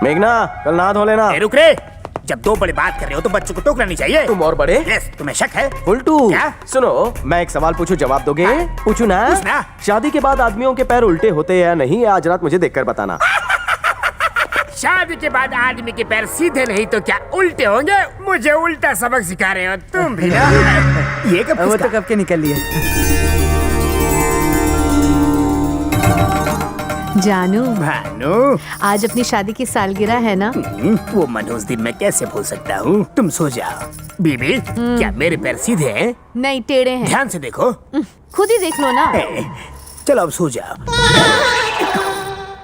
मेघना कल नहा धो लेना। रुक रे, जब दो बड़े बात कर रहे हो तो बच्चों को टोकना नहीं चाहिए। तुम और बड़े? यस, तुम्हें शक है? उल्टू। क्या? सुनो, मैं एक सवाल पूछूं, जवाब दोगे? पूछूं ना? पूछना। शादी के बाद आदमियों के पैर उल्टे होते हैं या नहीं, आज रात मुझे देखकर बताना। शादी के बाद आदमी के पैर सीधे नहीं तो क्या उल्टे होंगे? मुझे उल्टा सबक सिखा रहे हो तुम भी ना? ये कब वो तो कब के निकल लिए। जानू, भानु, आज अपनी शादी की सालगिरह है ना? वो मनोज दिन मैं कैसे भूल सकता हूँ। तुम सो जाओ। बीबी, क्या मेरे पैर सीधे हैं? नहीं, टेढ़े हैं। ध्यान से देखो। खुद ही देख लो ना। चलो अब सो जाओ।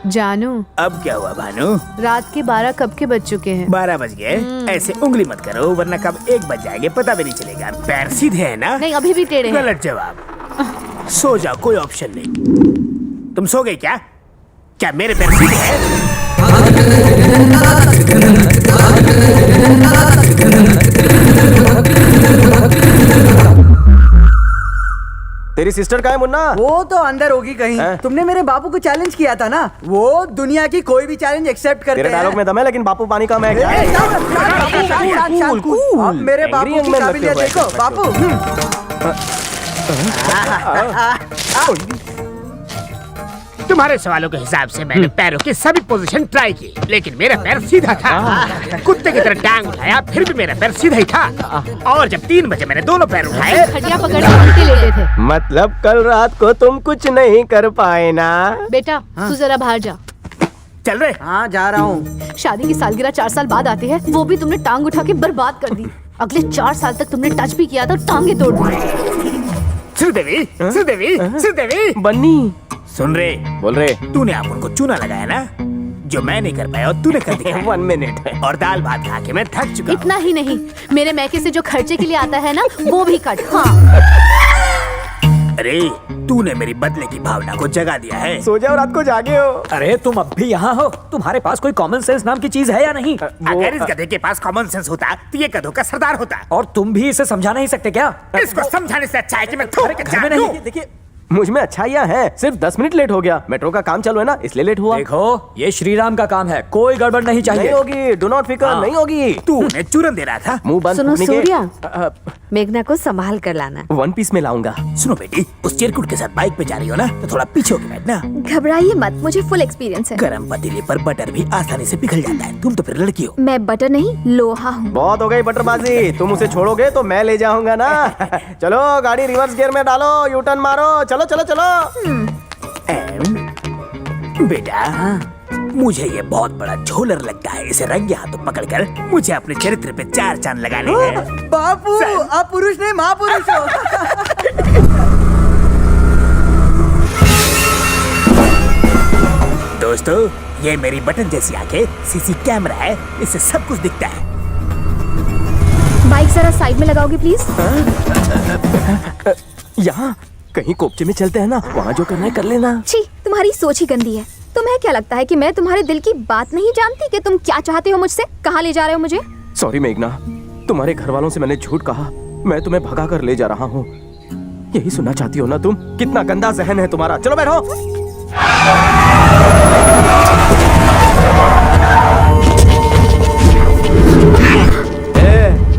जानू, अब क्या हुआ भानु? रात के 12 कब के बज चुके हैं? 12 बज गए। ऐसे उंगली मत करो वरना कब 1 बज जाएंगे पता भी नहीं चलेगा। पैर सीधे है ना? नहीं, अभी भी टेढ़े हैं। गलत जवाब। सो जाओ, कोई ऑप्शन नहीं। तुम सो गई क्या? क्या मेरे पैर सीधे हैं? तेरी सिस्टर का है मुन्ना? वो तो अंदर होगी कहीं। तुमने मेरे बापू को चैलेंज किया था ना, वो दुनिया की कोई भी चैलेंज एक्सेप्ट करते हैं। तेरे डायलॉग में दम है लेकिन बापू पानी का मैं क्या? अब मेरे बापू की काबिलियत देखो। बापू तुम्हारे सवालों के हिसाब से मैंने पैरों की सभी पोजीशन ट्राई की, लेकिन मेरा पैर सीधा था। कुत्ते की तरह टांग उठाया फिर भी मेरा पैर सीधा ही था। और जब 3 बजे मैंने दोनों पैर उठाए, खटिया पकड़ के उल्टे लेटे थे। मतलब कल रात को तुम कुछ नहीं कर पाए ना? बेटा, तू जरा बाहर जा। चल रहे। हाँ जा रहा हूँ। शादी की सालगिरह 4 साल बाद आती है, वो भी तुमने टांग उठा के बर्बाद कर दी। अगले 4 साल तक तुमने टच भी किया तो टांगे तोड़ दी। श्रीदेवी, श्रीदेवी, श्रीदेवी, बन्नी सुन रे, बोल रे। तूने आप उनको चूना लगाया ना, जो मैं नहीं कर पाया और तूने कर दिया। 1 मिनट। और दाल भात खा के मैं थक चुका हूँ। इतना ही नहीं, मेरे मैके से जो खर्चे के लिए आता है ना, वो भी कट। हाँ। अरे तूने मेरी बदले की भावना को जगा दिया है। सो जाओ, रात को जागे हो। अरे तुम अब भी यहाँ हो? तुम्हारे पास कोई कॉमन सेंस नाम की चीज है या नहीं? अगर इस गधे के पास कॉमन सेंस होता तो ये गधों का सरदार होता। और तुम भी इसे समझा नहीं सकते क्या? इसको समझाने से अच्छा है कि मैं थोड़े घर में नहीं। देखिए, मुझ में अच्छाइयाँ हैं, सिर्फ 10 मिनट लेट हो गया। मेट्रो का काम चालू है ना, इसलिए लेट हुआ। देखो, ये श्रीराम का काम है, कोई गड़बड़ नहीं चाहिए। नहीं होगी, डू नॉट फिकर, नहीं होगी। तू उन्हें चूरन दे रहा था। मुंह बंद सुनो होने के- सूर्या, मेघना को संभाल कर लाना। 1 पीस में लाऊंगा। सुनो बेटी, उस चिरकुट के साथ बाइक पे जा रही हो ना, तो थोड़ा पीछे होके बैठना। घबराइए मत, मुझे फुल एक्सपीरियंस है। गरम पतीले पर बटर भी आसानी से पिघल जाता है। तुम तो फिर लड़की हो। मैं बटर नहीं, लोहा हूँ। बहुत हो गई बटरबाजी, तुम उसे छोड़ोगे तो मैं ले जाऊंगा ना। चलो गाड़ी रिवर्स गियर में डालो, यू टर्न मारो, चलो चलो चलो। बेटा, मुझे ये बहुत बड़ा झोलर लगता है। इसे रंगे हाथों पकड़कर मुझे अपने चरित्र पे 4 चांद लगाने हैं। बापू, आप पुरुष नहीं महापुरुष हो। दोस्तों, ये मेरी बटन जैसी आंखें सीसी कैमरा है, इससे सब कुछ दिखता है। बाइक जरा साइड में लगाओगे प्लीज? यहाँ कहीं कोपचे में चलते हैं ना, वहाँ जो करना है कर लेना। छी, तुम्हारी सोच ही गंदी है। तुम्हें क्या लगता है कि मैं तुम्हारे दिल की बात नहीं जानती कि तुम क्या चाहते हो मुझसे? कहाँ ले जा रहे हो मुझे? सॉरी मेघना, तुम्हारे घर वालों से मैंने झूठ कहा। मैं तुम्हें भगा कर ले जा रहा हूँ। यही सुनना चाहती हो ना तुम? कितना गंदा जहन है तुम्हारा। चलो बैठो।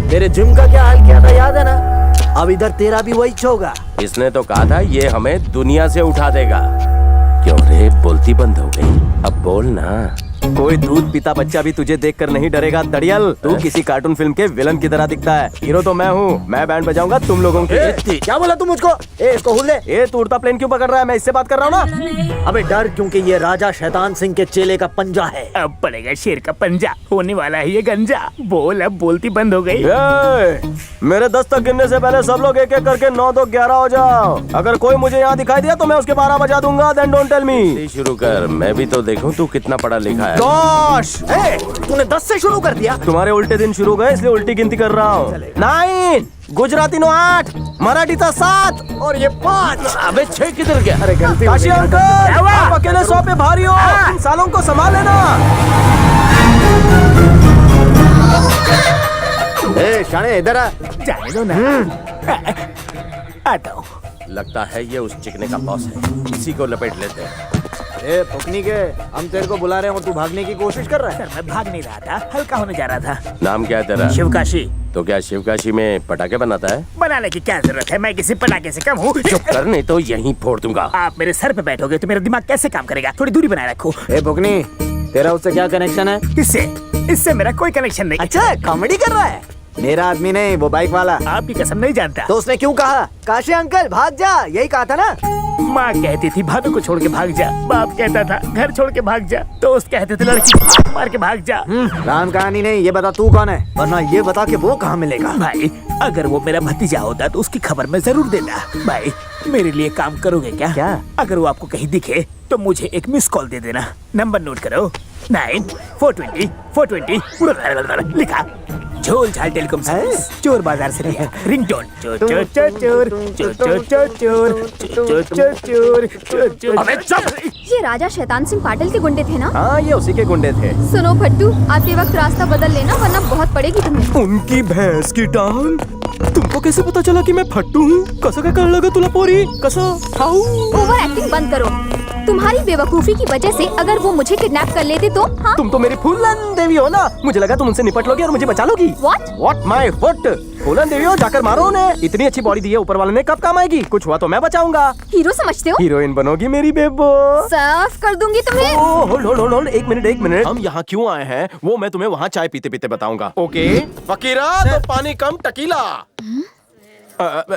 तेरे जिम का क्या हाल किया था याद है ना? अब इधर तेरा भी वही होगा। इसने तो कहा था ये हमें दुनिया से उठा देगा। क्यों रे, बोलती बंद हो गई? अब बोल ना। कोई दूध पीता बच्चा भी तुझे देखकर नहीं डरेगा दड़ियल। तू किसी कार्टून फिल्म के विलन की तरह दिखता है। हीरो तो मैं हूँ, मैं बैंड बजाऊंगा तुम लोगों की। क्या बोला तू मुझको? इसको हुल दे। ये तू उड़ता प्लेन क्यों पकड़ रहा है? मैं इससे बात कर रहा हूँ ना। अबे डर, क्योंकि ये राजा शैतान सिंह के चेले का पंजा है। अब पड़ेगा शेर का पंजा, होने वाला है ये गंजा। बोल, अब बोलती बंद हो गई। मेरे 10 तक गिनने से पहले सब लोग एक एक करके 9 2 11 हो जाओ। अगर कोई मुझे यहाँ दिखाई दिया तो मैं उसके 12 बजा दूंगा। Then don't tell me. शुरू कर, मैं भी तो देखूं तू कितना पढ़ा लिखा है। गोश, तूने 10 से शुरू कर दिया। तुम्हारे उल्टे दिन शुरू गए इसलिए उल्टी गिनती कर रहा हूँ। 9, गुजराती नो 8, मराठी था 7 और ये 5। अबे 6 किधर गया? अरे गलती काशी अंकल, आप अकेले 100 पे भारी हो। इन सालों को संभाल लेना। शाने इधर आ। जाने दो ना। आता हूँ। लगता है ये उस चिकने का बॉस है। इसी को लपेट लेते हैं। ए पकनी के, हम तेरे को बुला रहे हैं और तू भागने की कोशिश कर रहा है। सर मैं भाग नहीं रहा था, हल्का होने जा रहा था। नाम क्या है तेरा? शिवकाशी। तो क्या शिवकाशी में पटाखे बनाता है? बनाने की क्या जरूरत है, मैं किसी पटाखे से कम हूँ। चुप कर, नहीं तो यहीं फोड़ दूंगा। आप मेरे सर पे बैठोगे तो मेरा दिमाग कैसे काम करेगा? थोड़ी दूरी बनाए रखो। ए पकनी, तेरा उससे क्या कनेक्शन है? इससे मेरा कोई कनेक्शन नहीं। अच्छा कॉमेडी कर रहा है। मेरा आदमी नहीं, वो बाइक वाला। आपकी कसम नहीं जानता। तो उसने क्यों कहा काशी अंकल भाग जा, यही कहा था ना? माँ कहती थी भाभी को छोड़ के भाग जा, बाप कहता था घर छोड़ के भाग जा, दोस्त कहते थे लड़की को मार के भाग जा। राम कहानी नहीं, ये बता तू कौन है, वरना ये बता के वो कहाँ मिलेगा। भाई अगर वो मेरा भतीजा होता तो उसकी खबर मैं जरूर देता। भाई मेरे लिए काम करोगे क्या? क्या? अगर वो आपको कहीं दिखे तो मुझे एक मिस कॉल दे देना। नंबर नोट करो, 9420 लिखा। झोल झाल टेलीकॉम सर्विस, चोर बाजार से लिया। रिंगटोन चोर चोर चोर चोर चोर चोर चोर चोर चोर चोर चोर। अबे चुप! ये राजा शैतान सिंह पाटिल के गुंडे थे ना? हाँ, ये उसी के गुंडे थे। सुनो फट्टू, आते वक्त रास्ता बदल लेना वरना बहुत पड़ेगी तुम्हें। उनकी भैंस की टांग। तुमको कैसे पता चला कि मैं फट्टू हूँ? कसो का कर लगा तुला पोरी, कसो हाउ। ओवर एक्टिंग बंद करो। तुम्हारी बेवकूफी की वजह से अगर वो मुझे किडनैप कर लेते तो? हाँ? तुम तो मेरी फूलन देवी हो ना, मुझे लगा तुम उनसे निपट लोगी और मुझे बचा लोगी। What my foot? Phoolan Devi हो, जाकर मारो उन्हें। इतनी अच्छी बॉडी दी है ऊपर वाले ने, कब काम आएगी? कुछ हुआ तो मैं बचाऊंगा। हीरो समझते हो? हीरोइन बनोगी मेरी बेबो। साफ कर दूंगी तुम्हें। होल्ड, एक मिनट। हम यहाँ क्यों आए हैं वो मैं तुम्हें वहाँ चाय पीते पीते बताऊंगा। ओके फकीरा, तो पानी कम टकीला।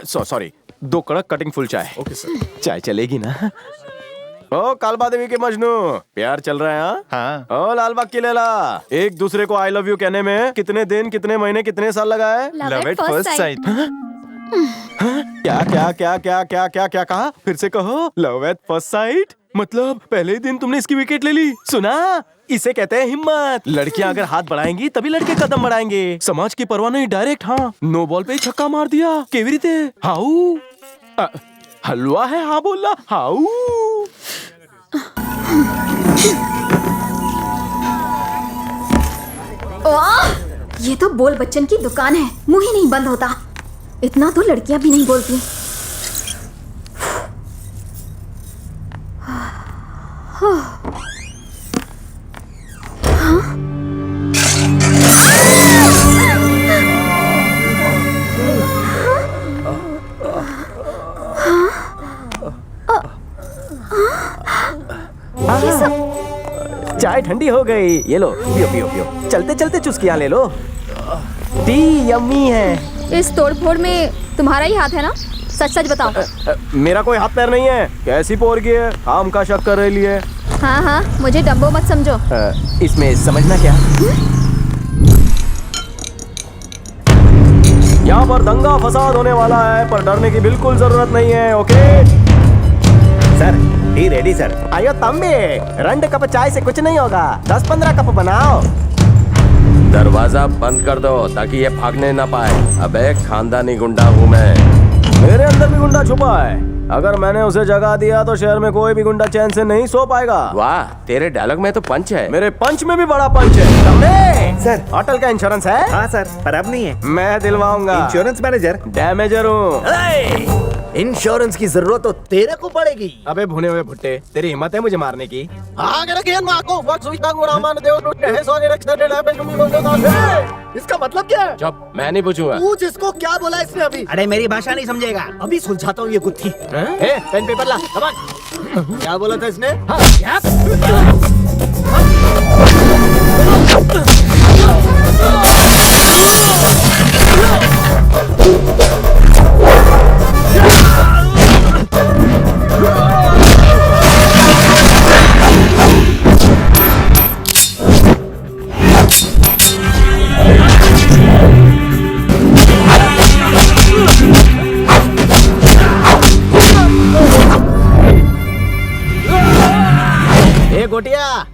सॉरी, 2 कड़क कटिंग फुल चाय। Okay sir. चाय चलेगी ना? ओ कालबा देवी के मजनू, प्यार चल रहा है? हाँ। ओ लालबाग की लैला, एक दूसरे को आई लव यू कहने में कितने दिन, कितने महीने, कितने साल लगा है? Love at first sight। क्या कहा? फिर से कहो। लव एट फर्स्ट साइट मतलब पहले ही दिन तुमने इसकी विकेट ले ली। सुना, इसे कहते हैं हिम्मत। लड़कियां अगर हाथ बढ़ाएंगी तभी लड़के कदम बढ़ाएंगे। समाज की परवाह नहीं, डायरेक्ट हाँ। नो बॉल पे ही छक्का मार दिया। केवी रीते हाउ? हलवा है हाँ बोला हाउ। ये तो बोल बच्चन की दुकान है, मुंह ही नहीं बंद होता। इतना तो लड़कियां भी नहीं बोलती। चाय ठंडी हो गई, ये लो पियो। चलते चलते चुस्कियां ले लो। टी यम्मी है। इस तोड़फोड़ में तुम्हारा ही हाथ है ना? सच सच बताओ। मेरा कोई हाथ पैर नहीं है। कैसी पोरगी है, हम का शक कर रही है। हाँ, मुझे डम्बो मत समझो। इसमें समझना क्या? यहाँ पर दंगा फसाद होने वाला है, पर डरने की बिल्कुल जरूरत नहीं है। Okay sir, T ready sir. आयो तंबे, 2 कप चाय से कुछ नहीं होगा, 10-15 कप बनाओ। दरवाजा बंद कर दो ताकि ये भागने ना पाए। अबे खानदानी गुंडा हूँ मैं, मेरे अंदर भी गुंडा छुपा है। अगर मैंने उसे जगा दिया तो शहर में कोई भी गुंडा चैन से नहीं सो पाएगा। वाह, तेरे डायलॉग में तो पंच है। मेरे पंच में भी बड़ा पंच है। सर, होटल का इंश्योरेंस है? हाँ सर, पर अब नहीं है। मैं दिलवाऊंगा। इंश्योरेंस मैनेजर डैमेजर हूँ। इंश्योरेंस की जरूरत तो तेरे को पड़ेगी। अबे भुने हुए भुट्टे, तेरी हिम्मत है मुझे मारने की? इसका मतलब क्या है? चुप, मैं नहीं पूछूंगा। पूछ इसको, क्या बोला इसने अभी? अरे मेरी भाषा नहीं समझेगा। अभी सुलझाता हूँ ये गुत्थी। पेन पेपर ला, क्या बोला था इसने?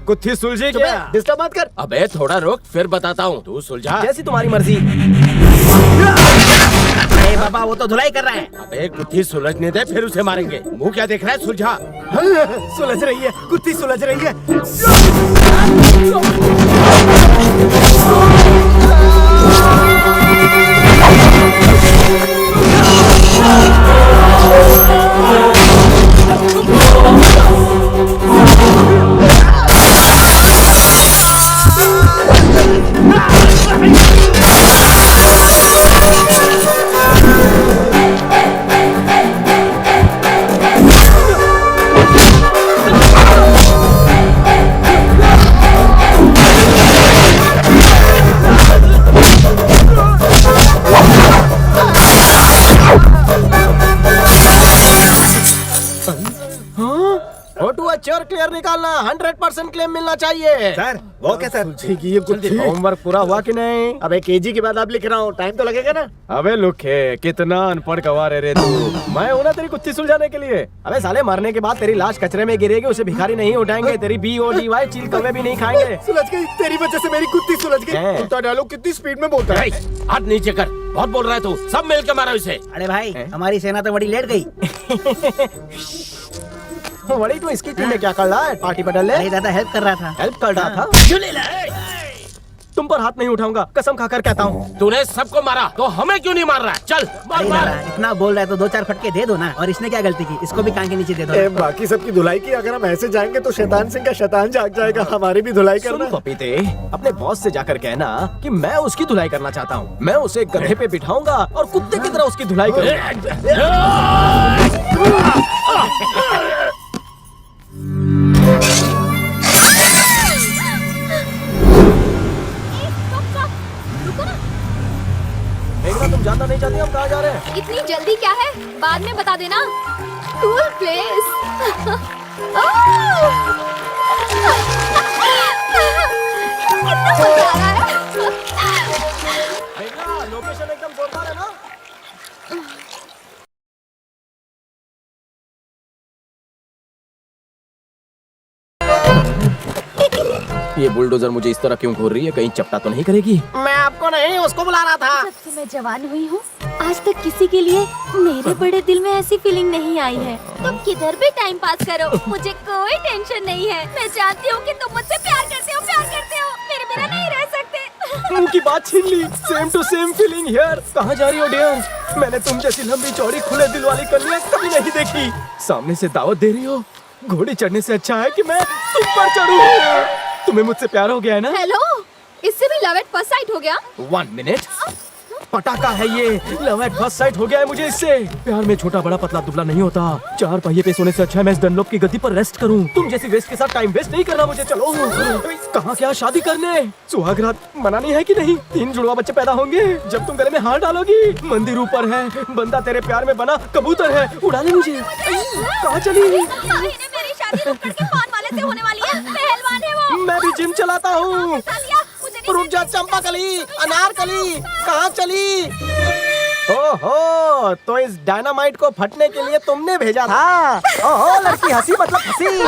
गुत्थी सुलझी क्या? डिस्टर्ब मत कर। अबे थोड़ा रुक, फिर बताता हूँ। तू सुलझा। जैसी तुम्हारी मर्जी। अरे बाबा, वो तो धुलाई कर रहा है। अबे गुत्थी सुलझने दे, फिर उसे मारेंगे। मुंह क्या देख रहा है? सुलझा। सुलझ रही है, गुत्थी सुलझ रही है। फोटो अच्छे और क्लियर निकालना, 100% क्लेम मिलना चाहिए। सर वो क्या सर ये कुछ होमवर्क पूरा हुआ कि नहीं? अबे केजी के बाद आप लिख रहा हूँ, टाइम तो लगेगा ना। अबे लुखे, कितना अनपढ़ गवार है रे तू। मैं हूं ना तेरी कुत्ती सुलझाने के लिए। अबे साले, मरने के बाद तेरी लाश कचरे में गिरेगी, उसे भिखारी नहीं उठाएंगे, तेरी BODY चील कौवे भी नहीं खाएंगे। सुलझ गई, तेरी वजह से मेरी कुत्ती सुलझ गई। हैं? कुत्ता डायलॉग कितनी स्पीड में बोलता है। हाथ नीचे कर, बहुत बोल रहा है तू। सब मिल के मारो इसे। अरे भाई हमारी सेना तो बड़ी लेट गई। बड़ी तू इसकी टीम में क्या कर रहा है? पार्टी बदल ले। अरे दादा हेल्प कर रहा था। हेल्प कर रहा था? तुम पर हाथ नहीं उठाऊंगा, कसम खाकर कहता हूँ। तूने सबको मारा तो हमें क्यों नहीं मार रहा? चल अरे दादा इतना बोल रहा है तो 2-4 फटके दे दो ना। और इसने क्या गलती की? इसको भी कान के नीचे दे दो। बाकी सबकी धुलाई की, अगर हम ऐसे जाएंगे तो शैतान सिंह का शैतान जाग जाएगा। हमारी भी धुलाई करना। सुन पपीते, अपने बॉस से जाकर कहना कि मैं उसकी धुलाई करना चाहता हूँ। मैं उसे गधे पे बिठाऊंगा और कुत्ते की तरह उसकी धुलाई करूंगा। देखना, तुम जानना नहीं चाहती हम कहाँ जा रहे हैं? इतनी जल्दी क्या है? बाद में बता देना। Cool place. कितना मजा आ रहा है। देखना, लोकेशन एकदम जोरदार है ना? ये बुलडोजर मुझे इस तरह क्यों घूर रही है? कहीं चपटा तो नहीं करेगी? मैं आपको नहीं उसको बुला रहा था। जब से मैं जवान हुई हूँ आज तक किसी के लिए मेरे बड़े दिल में ऐसी फीलिंग नहीं आई है। तुम किधर भी टाइम पास करो, मुझे कोई टेंशन नहीं है। मैं जानती हूँ कि तुम मुझसे प्यार करते हो, मेरे बिना नहीं रह सकते। मुंह की बात छीन ली। Same to same feeling here. कहाँ जा रही हो डियर? मैंने तुम जैसी लंबी चौड़ी खुले दिल वाली कन्या कभी नहीं देखी। सामने से दावत दे रही हो? घोड़ी चढ़ने से अच्छा है कि मैं तुम पर चढ़ूं। तुम्हें मुझसे प्यार हो गया है ना? हेलो, इससे भी लव एट फर्स्ट साइट हो गया? 1 मिनट, पटाखा है ये। लव एट फर्स्ट साइट हो गया है मुझे इससे। प्यार में छोटा बड़ा पतला दुबला नहीं होता। 4 पहिए पे सोने से अच्छा है मैं इस डनलोप की गद्दी पर रेस्ट करूं। तुम जैसी वेस्ट के साथ टाइम वेस्ट नहीं करना मुझे। चलो कहाँ क्या शादी करने? सुहाग रात मनानी है कि नहीं? 3 जुड़वा बच्चे पैदा होंगे जब तुम गले में हार डालोगी। मंदिर ऊपर है, बंदा तेरे प्यार में बना कबूतर है। उड़ा ले मुझे। कहाँ चली? मेरी शादी नुक्कड़ के पान वाले से होने वाली है। पहलवान है वो। मैं भी जिम चलाता हूँ। रुक जा चंपाकली, अनारकली, कहाँ चली? ओहो, तो इस डायनामाइट को फटने के लिए तुमने भेजा था। ओहो लड़की, हंसी मतलब हंसी।